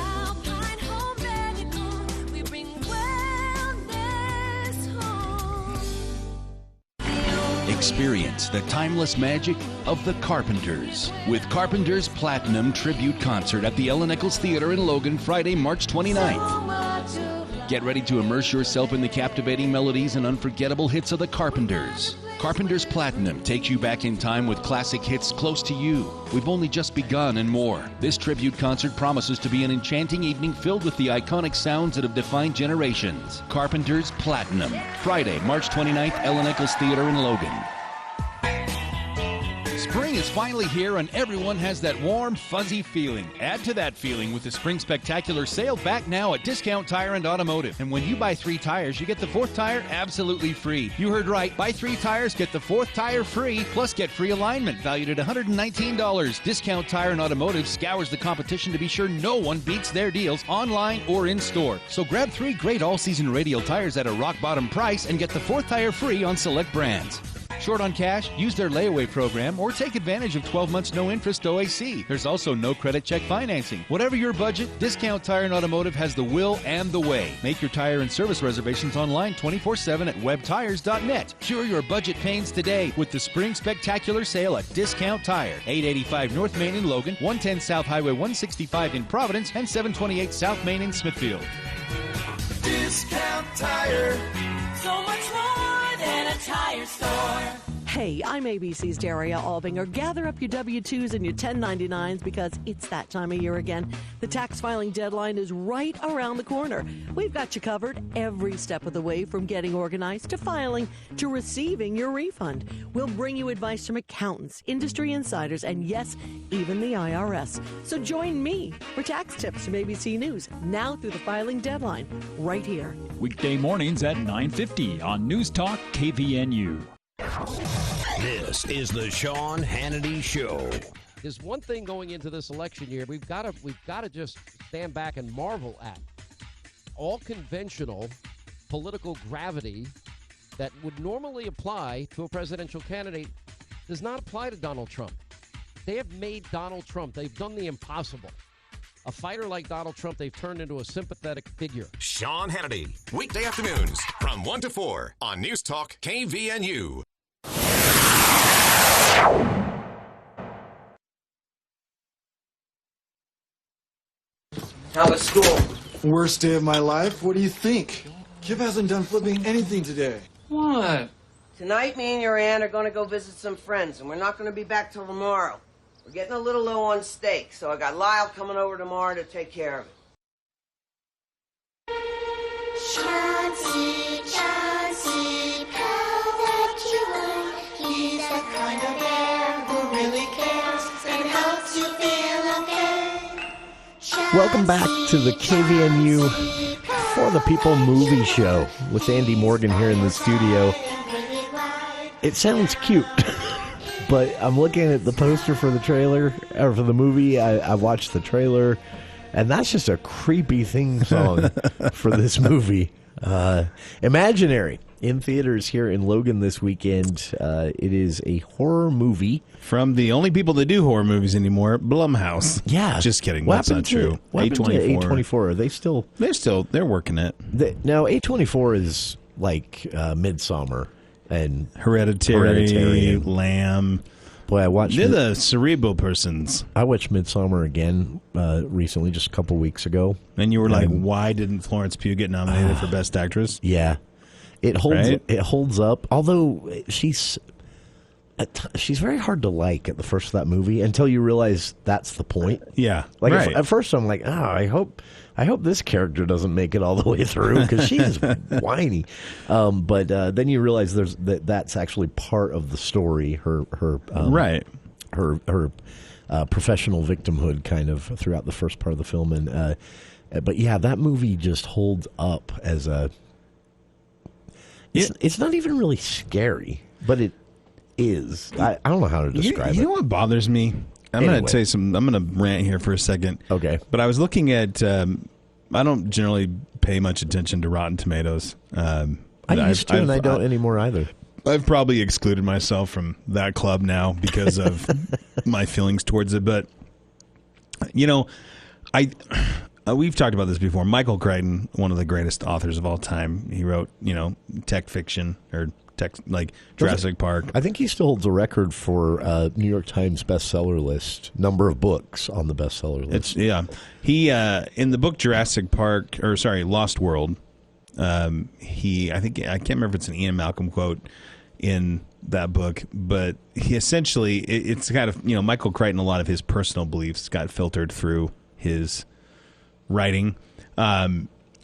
Experience the timeless magic of the Carpenters with Carpenters Platinum Tribute Concert at the Ellen Eccles Theater in Logan, Friday, March 29th. Get ready to immerse yourself in the captivating melodies and unforgettable hits of the Carpenters. Carpenters Platinum takes you back in time with classic hits close to you. We've only just begun and more. This tribute concert promises to be an enchanting evening filled with the iconic sounds that have defined generations. Carpenters Platinum. Friday, March 29th, Ellen Eccles Theater in Logan. Spring is finally here and everyone has that warm, fuzzy feeling. Add to that feeling with the Spring Spectacular sale back now at Discount Tire and Automotive. And when you buy 3 tires, you get the 4th tire absolutely free. You heard right. Buy 3 tires, get the 4th tire free, plus get free alignment valued at $119. Discount Tire and Automotive scours the competition to be sure no one beats their deals online or in store. So grab 3 great all-season radial tires at a rock-bottom price and get the 4th tire free on select brands. Short on cash? Use their layaway program or take advantage of 12 months no interest OAC. There's also no credit check financing. Whatever your budget, Discount Tire and Automotive has the will and the way. Make your tire and service reservations online 24/7 at webtires.net. Cure your budget pains today with the Spring Spectacular sale at Discount Tire. 885 North Main in Logan, 110 South Highway 165 in Providence, and 728 South Main in Smithfield. Discount Tire. So much more than a tire store. Hey, I'm ABC's Daria Albinger. Gather up your W-2s and your 1099s because it's that time of year again. The tax filing deadline is right around the corner. We've got you covered every step of the way, from getting organized to filing to receiving your refund. We'll bring you advice from accountants, industry insiders, and yes, even the IRS. So join me for tax tips from ABC News now through the filing deadline right here. Weekday mornings at 9:50 on News Talk KVNU. This is the Sean Hannity Show. There's one thing going into this election year we've got to just stand back and marvel at. All conventional political gravity that would normally apply to a presidential candidate does not apply to Donald Trump. They have made Donald Trump. They've done the impossible. A fighter like Donald Trump, they've turned into a sympathetic figure. Sean Hannity, weekday afternoons from 1 to 4 on News Talk KVNU. How was school? Worst day of my life? What do you think? Kip hasn't done flipping anything today. What? Tonight, me and your aunt are going to go visit some friends, and we're not going to be back till tomorrow. We're getting a little low on steak, so I got Lyle coming over tomorrow to take care of it. Chauncey, Chauncey, how that you learn. He's the kind of bear who really cares and helps you feel okay. Welcome back to the KVNU For the People movie show with Andy Morgan here in the studio. It sounds cute. But I'm looking at the poster for the trailer, or for the movie. I watched the trailer, and that's just a creepy theme song for this movie. Imaginary, in theaters here in Logan this weekend. It is a horror movie. From the only people that do horror movies anymore, Blumhouse. Yeah. Just kidding. That's not true. A24. Are they still... They're working it. Now, A24 is like Midsommar. and Hereditary, Lamb. Boy, I watched. They're the cerebral persons. I watched Midsommar again recently, just a couple weeks ago. And you were like, why didn't Florence Pugh get nominated for Best Actress? Yeah, it holds. Right? It holds up. Although she's very hard to like at the first of that movie until you realize that's the point. Yeah, like right. at first I'm like, I hope this character doesn't make it all the way through because she's whiny. But then you realize that's actually part of the story. Her right. Her professional victimhood kind of throughout the first part of the film, and but yeah, that movie just holds up as a. It's not even really scary, but it is. I don't know how to describe it. You know what bothers me? I'm going to say I'm going to rant here for a second. Okay. But I was looking at. I don't generally pay much attention to Rotten Tomatoes. I used to, and I don't anymore either. I've probably excluded myself from that club now because of my feelings towards it. But you know, we've talked about this before. Michael Crichton, one of the greatest authors of all time, he wrote tech fiction or like Jurassic Park. I think he still holds a record for New York Times bestseller list, number of books on the bestseller list. He in the book Jurassic Park, or sorry, Lost World. I can't remember if it's an Ian Malcolm quote in that book, but he essentially it's kind of Michael Crichton. A lot of his personal beliefs got filtered through his writing.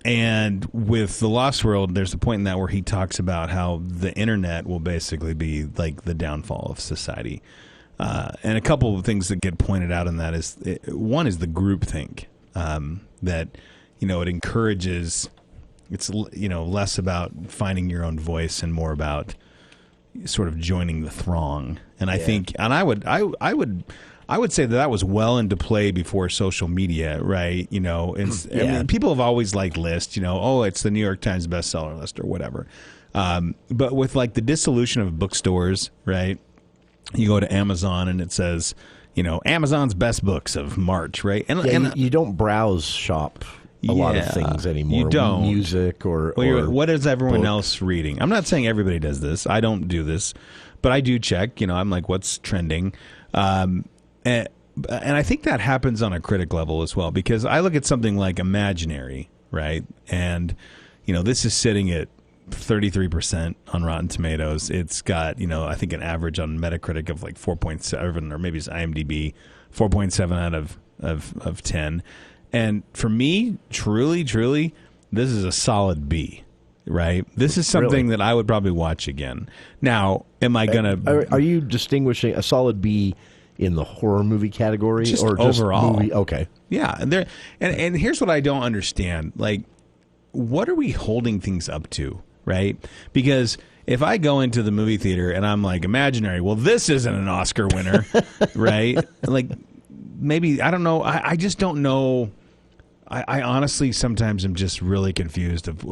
And with The Lost World, there's a point in that where he talks about how the internet will basically be like the downfall of society. And a couple of things that get pointed out in that is, one is the groupthink, that, it encourages, it's, less about finding your own voice and more about sort of joining the throng. And I think, and I would say that was well into play before social media, right? I mean, people have always liked lists, it's the New York Times bestseller list or whatever. But with like the dissolution of bookstores, right? You go to Amazon and it says, Amazon's best books of March, right? And you don't browse shop a lot of things anymore. You don't. Music or what is everyone book. else reading? I'm not saying everybody does this. I don't do this, but I do check. I'm like, what's trending? And I think that happens on a critic level as well, because I look at something like Imaginary, right? And, this is sitting at 33% on Rotten Tomatoes. It's got, I think an average on Metacritic of like 4.7, or maybe it's IMDb, 4.7 out of 10. And for me, truly, this is a solid B, right? This is something that I would probably watch again. Now, am I going to... Are you distinguishing a solid B in the horror movie category or just overall? Movie? Okay. Yeah. And here's what I don't understand. Like, what are we holding things up to, right? Because if I go into the movie theater and I'm like, Imaginary, well, this isn't an Oscar winner, right? Like, maybe, I don't know. I just don't know. I honestly sometimes am just really confused of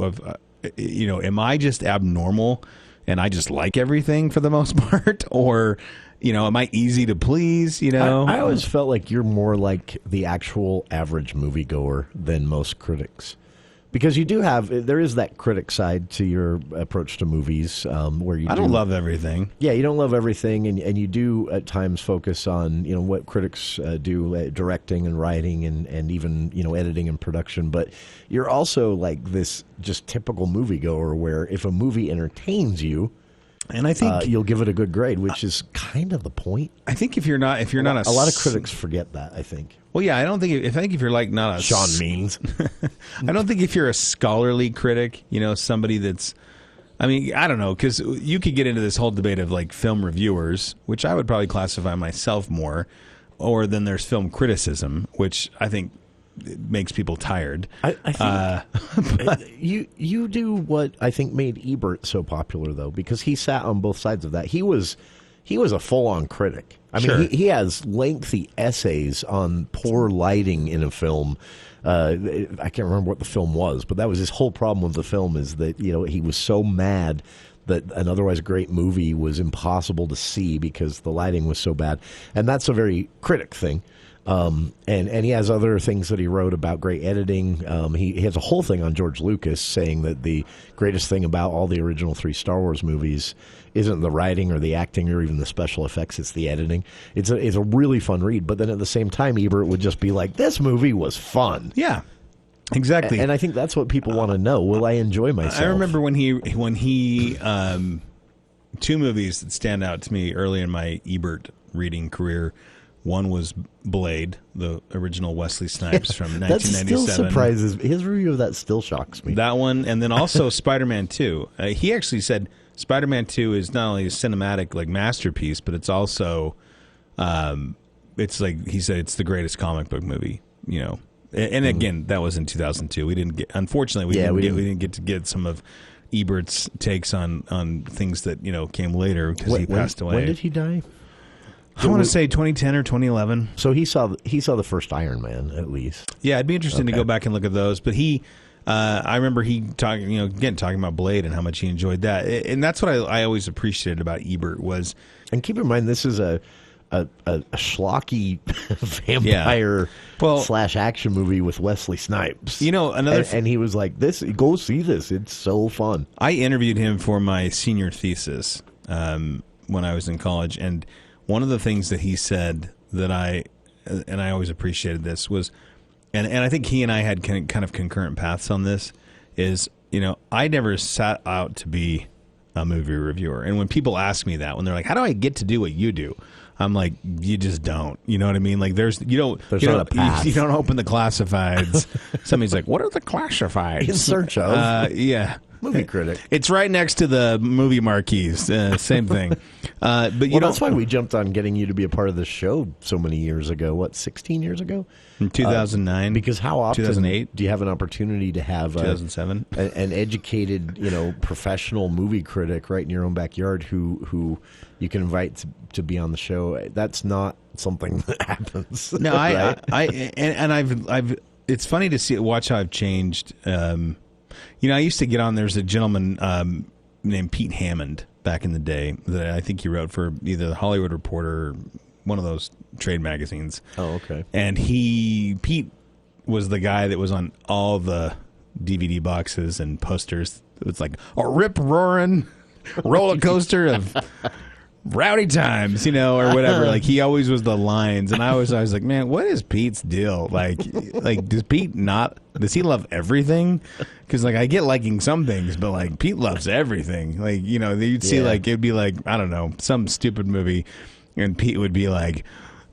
am I just abnormal and I just like everything for the most part? Or, am I easy to please? I always felt like you're more like the actual average moviegoer than most critics. Because there is that critic side to your approach to movies, where I don't love everything. Yeah, you don't love everything, and you do at times focus on what critics do, directing and writing, and even editing and production. But you're also like this just typical moviegoer, where if a movie entertains you, and I think you'll give it a good grade, which is kind of the point. I think if you're not a lot of critics forget that. I think. Well, yeah, I think if you're like not a Sean Means, I don't think if you're a scholarly critic, somebody that's, I mean, I don't know, because you could get into this whole debate of like film reviewers, which I would probably classify myself more, or then there's film criticism, which I think makes people tired. I think you do what I think made Ebert so popular, though, because he sat on both sides of that. He was a full-on critic. I mean, he has lengthy essays on poor lighting in a film. I can't remember what the film was, but that was his whole problem with the film, is that he was so mad that an otherwise great movie was impossible to see because the lighting was so bad. And that's a very critic thing. And he has other things that he wrote about great editing. He has a whole thing on George Lucas saying that the greatest thing about all the original 3 Star Wars movies isn't the writing or the acting or even the special effects, it's the editing. It's a really fun read. But then at the same time, Ebert would just be like, this movie was fun. Yeah, exactly. And I think that's what people want to know. Will I enjoy myself? I remember when he 2 movies that stand out to me early in my Ebert reading career. One was Blade, the original Wesley Snipes from 1997. That still surprises me. His review of that still shocks me. That one, and then also Spider-Man 2. He actually said Spider-Man 2 is not only a cinematic masterpiece, but it's also, it's like he said, it's the greatest comic book movie. And again, that was in 2002. We didn't get, unfortunately, we didn't get to get some of Ebert's takes on things that came later because he passed away. When did he die? I want to say 2010 or 2011. So he saw the first Iron Man, at least. Yeah, it'd be interesting to go back and look at those. But I remember he talking about Blade and how much he enjoyed that, and that's what I always appreciated about Ebert was. And keep in mind, this is a schlocky vampire / action movie with Wesley Snipes. And he was like, "This, go see this. It's so fun." I interviewed him for my senior thesis when I was in college, and one of the things that he said that I always appreciated this was, and I think he and I had kind of concurrent paths on this, is, I never set out to be a movie reviewer. And when people ask me that, when they're like, how do I get to do what you do? I'm like, you just don't. You know what I mean? Like, you don't open the classifieds. Somebody's like, what are the classifieds? In search of. Yeah. Movie critic. It's right next to the movie marquees. Same thing. But that's why we jumped on getting you to be a part of the show so many years ago. What, 16 years ago? In 2009. Because how often 2008. do you have an opportunity to have 2007 an educated, professional movie critic right in your own backyard who you can invite to be on the show? That's not something that happens. No, right? I've. It's funny to watch how I've changed. I used to get on. There's a gentleman named Pete Hammond back in the day that I think he wrote for either the Hollywood Reporter or one of those trade magazines. Oh, okay. And Pete was the guy that was on all the DVD boxes and posters. It was like a rip-roaring roller coaster of rowdy times, or whatever. Like, he always was the lines, and I was like, man, what is Pete's deal? Like does he love everything? Because I get liking some things, but Pete loves everything. You'd see it'd be like, I don't know, some stupid movie, and Pete would be like,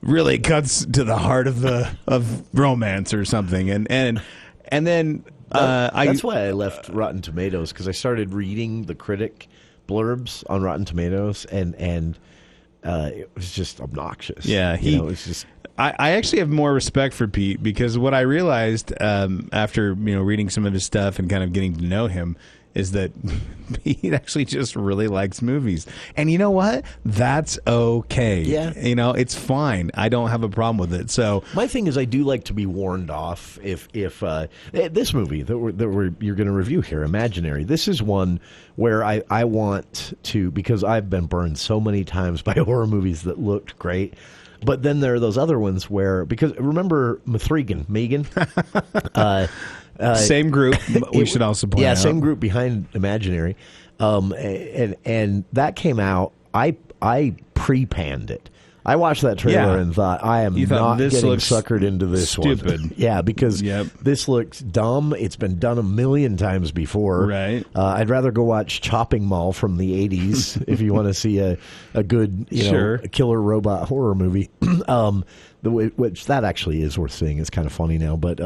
really cuts to the heart of romance or something, and then that's why I left Rotten Tomatoes, because I started reading the critic blurbs on Rotten Tomatoes, and it was just obnoxious. Yeah, it's just. I actually have more respect for Pete, because what I realized after reading some of his stuff and kind of getting to know him is that Pete actually just really likes movies. And you know what? That's okay. Yeah. It's fine. I don't have a problem with it. So my thing is, I do like to be warned off if this movie that you're going to review here, Imaginary, this is one where I want to, because I've been burned so many times by horror movies that looked great. But then there are those other ones where, because remember Megan? Same group. We should also point out. Yeah, same group behind Imaginary, and that came out. I pre-panned it. I watched that trailer and thought, I am not getting suckered into this stupid one. Yeah, because this looks dumb. It's been done a million times before. Right. I'd rather go watch Chopping Mall from the 80s if you want to see a good killer robot horror movie. Which that actually is worth seeing. It's kind of funny now, but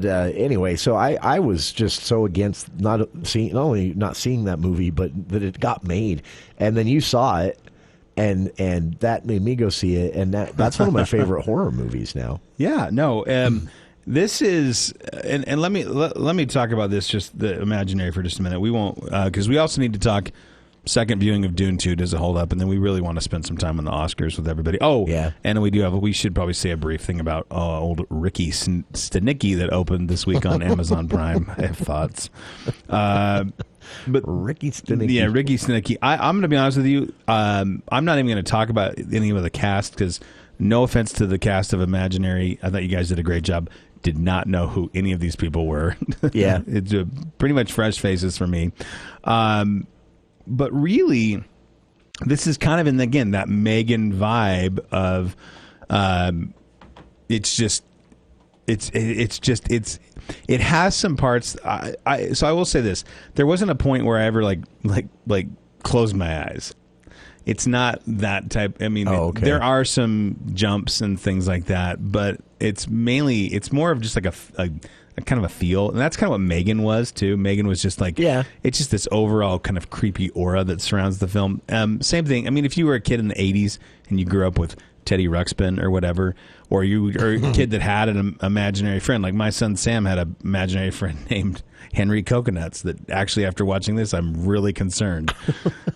anyway. So I was just so against not only not seeing that movie, but that it got made, and then you saw it, and that made me go see it, and that's one of my favorite horror movies now. Yeah, no, this is, and let me talk about this, just the Imaginary, for just a minute. We won't, because we also need to talk. Second viewing of Dune 2, does it hold up? And then we really want to spend some time on the Oscars with everybody. Oh, yeah. And we should probably say a brief thing about old Ricky Stenicki that opened this week on Amazon Prime. I have thoughts. But Ricky Stenicki. Yeah, Ricky Stenicki. I'm going to be honest with you. I'm not even going to talk about any of the cast, because No offense to the cast of Imaginary. I thought you guys did a great job. Did not know who any of these people were. Yeah. It's pretty much fresh faces for me. But really, this is kind of in, again, that Megan vibe of it has some parts. So I will say this. There wasn't a point where I ever like closed my eyes. It's not that type. I mean, there are some jumps and things like that, but it's more of just like a kind of a feel. And that's kind of what Megan was too. Megan was just like, it's just this overall kind of creepy aura that surrounds the film. Same thing. I mean, if you were a kid in the 80s and you grew up with Teddy Ruxpin or whatever, or you are a kid that had an imaginary friend, like my son Sam had an imaginary friend named Henry Coconuts, that actually after watching this I'm really concerned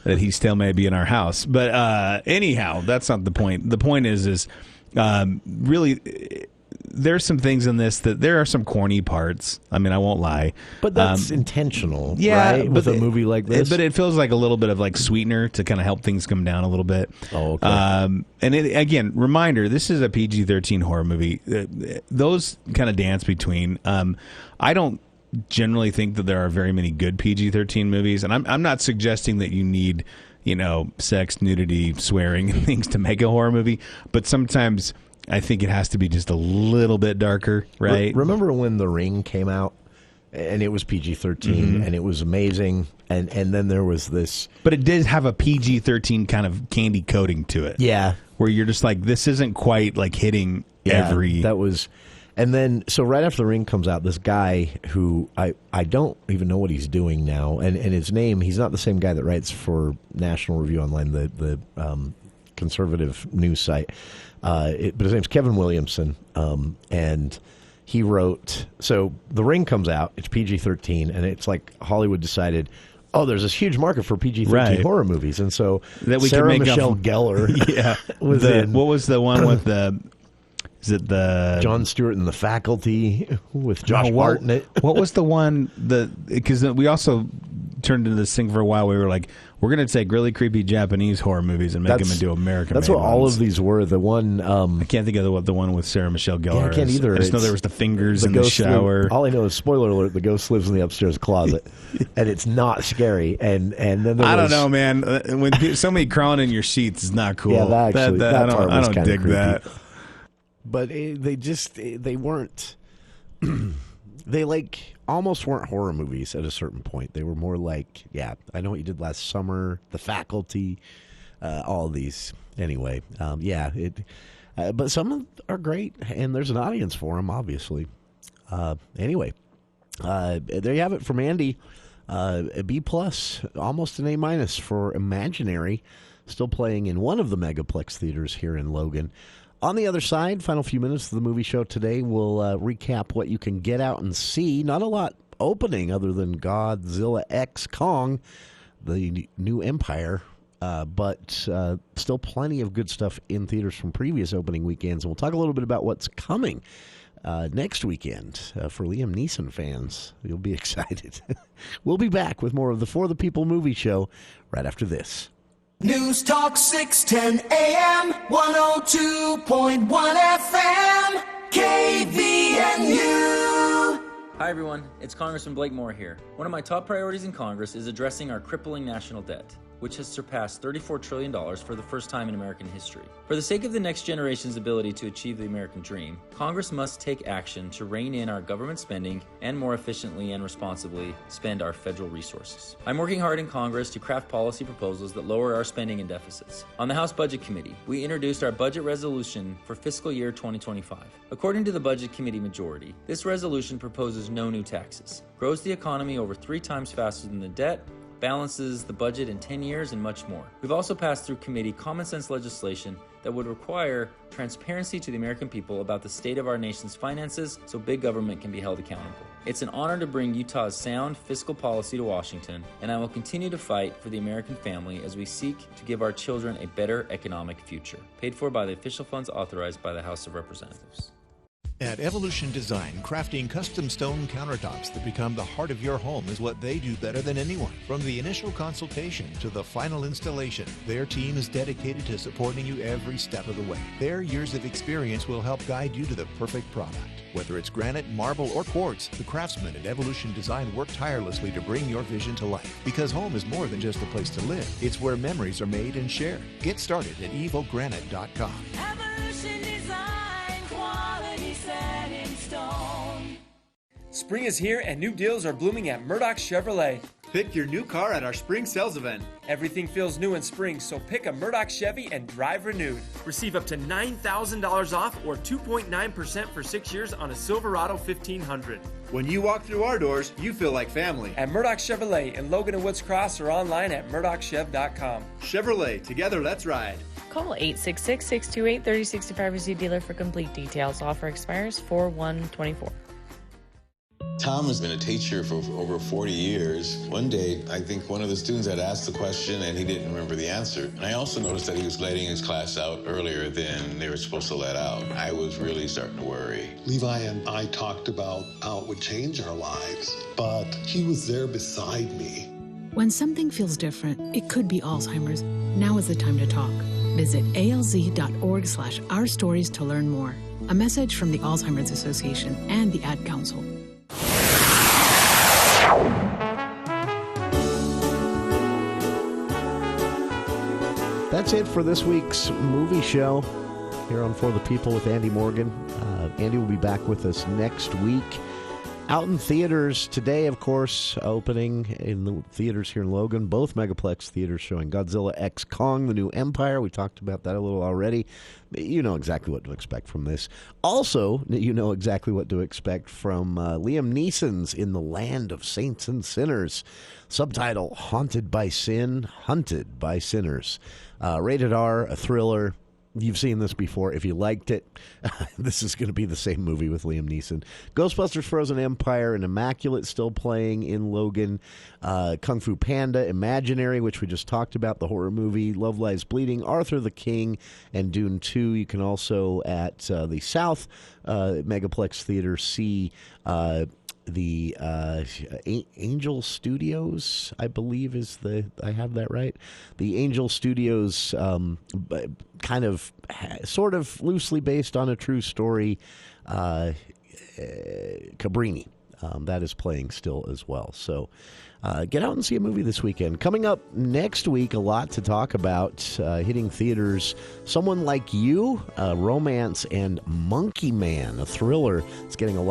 that he still may be in our house. But anyhow, that's not the point. The point is really there's some things in this that there are some corny parts. I mean, I won't lie. But that's intentional, right? With a movie like this. But it feels like a little bit of like sweetener to kind of help things come down a little bit. Oh, okay. And again, reminder, this is a PG-13 horror movie. Those kind of dance between. I don't generally think that there are very many good PG-13 movies. And I'm not suggesting that you need, sex, nudity, swearing, and things to make a horror movie. But sometimes I think it has to be just a little bit darker, right? Remember when The Ring came out and it was PG-13 and it was amazing, and then there was this... But it did have a PG-13 kind of candy coating to it. Yeah. Where you're just like, this isn't quite like hitting every... That was... And then, so right after The Ring comes out, this guy who I don't even know what he's doing now, and his name, he's not the same guy that writes for National Review Online, the conservative news site. But his name's Kevin Williamson, and he wrote... So The Ring comes out, it's PG-13, and it's like Hollywood decided, there's this huge market for PG-13 horror movies, and so that we Sarah can make Michelle Gellar was in... What was the one with the... Is it the... Jon Stewart and The Faculty with Josh Hartnett? What was the one... Because we also turned into this thing for a while. We were like, we're going to take really creepy Japanese horror movies and make them into American. That's what all of these were. The one... I can't think of the one with Sarah Michelle Gellar. I can't either. I just know there was the fingers in the shower. All I know is, spoiler alert, the ghost lives in the upstairs closet. And it's not scary. And then there I don't know, man. When somebody crawling in your sheets is not cool. Yeah, that part was I don't dig creepy. that. But they weren't, they like almost weren't horror movies at a certain point. They were more like, I Know What You Did Last Summer, The Faculty, all of these. Anyway, but some are great, and there's an audience for them, obviously. Anyway, there you have it from Andy. A B+, almost an A- for Imaginary, still playing in one of the Megaplex theaters here in Logan. On the other side, final few minutes of the movie show today, we'll recap what you can get out and see. Not a lot opening other than Godzilla X Kong, the new Empire, but still plenty of good stuff in theaters from previous opening weekends. And we'll talk a little bit about what's coming next weekend for Liam Neeson fans. You'll be excited. We'll be back with more of the For the People movie show right after this. News Talk 610 AM, 102.1 FM, KVNU. Hi everyone, it's Congressman Blake Moore here. One of my top priorities in Congress is addressing our crippling national debt, which has surpassed $34 trillion for the first time in American history. For the sake of the next generation's ability to achieve the American dream, Congress must take action to rein in our government spending and more efficiently and responsibly spend our federal resources. I'm working hard in Congress to craft policy proposals that lower our spending and deficits. On the House Budget Committee, we introduced our budget resolution for fiscal year 2025. According to the Budget Committee majority, this resolution proposes no new taxes, grows the economy over 3 times faster than the debt, balances the budget in 10 years, and much more. We've also passed through committee common sense legislation that would require transparency to the American people about the state of our nation's finances so big government can be held accountable. It's an honor to bring Utah's sound fiscal policy to Washington, and I will continue to fight for the American family as we seek to give our children a better economic future. Paid for by the official funds authorized by the House of Representatives. At Evolution Design, crafting custom stone countertops that become the heart of your home is what they do better than anyone. From the initial consultation to the final installation, their team is dedicated to supporting you every step of the way. Their years of experience will help guide you to the perfect product. Whether it's granite, marble, or quartz, the craftsmen at Evolution Design work tirelessly to bring your vision to life. Because home is more than just a place to live. It's where memories are made and shared. Get started at evogranite.com. Evolution Design, quality set in stone. Spring is here and new deals are blooming at Murdoch Chevrolet. Pick your new car at our spring sales event. Everything feels new in spring, so pick a Murdoch Chevy and drive renewed. Receive up to $9,000 off or 2.9% for 6 years on a Silverado 1500. When you walk through our doors, you feel like family. At Murdoch Chevrolet in Logan and Woods Cross or online at murdochchev.com. Chevrolet, together let's ride. Call 866-628-3065 or see dealer for complete details. Offer expires 4/1/24. Tom has been a teacher for over 40 years. One day, I think one of the students had asked the question and he didn't remember the answer. And I also noticed that he was letting his class out earlier than they were supposed to let out. I was really starting to worry. Levi and I talked about how it would change our lives, but he was there beside me. When something feels different, it could be Alzheimer's. Now is the time to talk. Visit alz.org/ourstories to learn more. A message from the Alzheimer's Association and the Ad Council. That's it for this week's movie show here on For the People with Andy Morgan. Andy will be back with us next week. Out in theaters today, of course, opening in the theaters here in Logan, both Megaplex theaters showing Godzilla x Kong, The New Empire. We talked about that a little already. You know exactly what to expect from this. Also, you know exactly what to expect from Liam Neeson's In the Land of Saints and Sinners. Subtitle, Haunted by Sin, Hunted by Sinners. Rated R, a thriller. You've seen this before. If you liked it, this is going to be the same movie with Liam Neeson. Ghostbusters Frozen Empire and Immaculate still playing in Logan. Kung Fu Panda, Imaginary, which we just talked about, the horror movie. Love Lies Bleeding, Arthur the King, and Dune 2. You can also, at the South Megaplex Theater, see the Angel Studios, I believe I have that right? The Angel Studios, kind of, sort of loosely based on a true story, Cabrini. That is playing still as well. So get out and see a movie this weekend. Coming up next week, a lot to talk about hitting theaters. Someone Like You, romance, and Monkey Man, a thriller. It's getting a lot of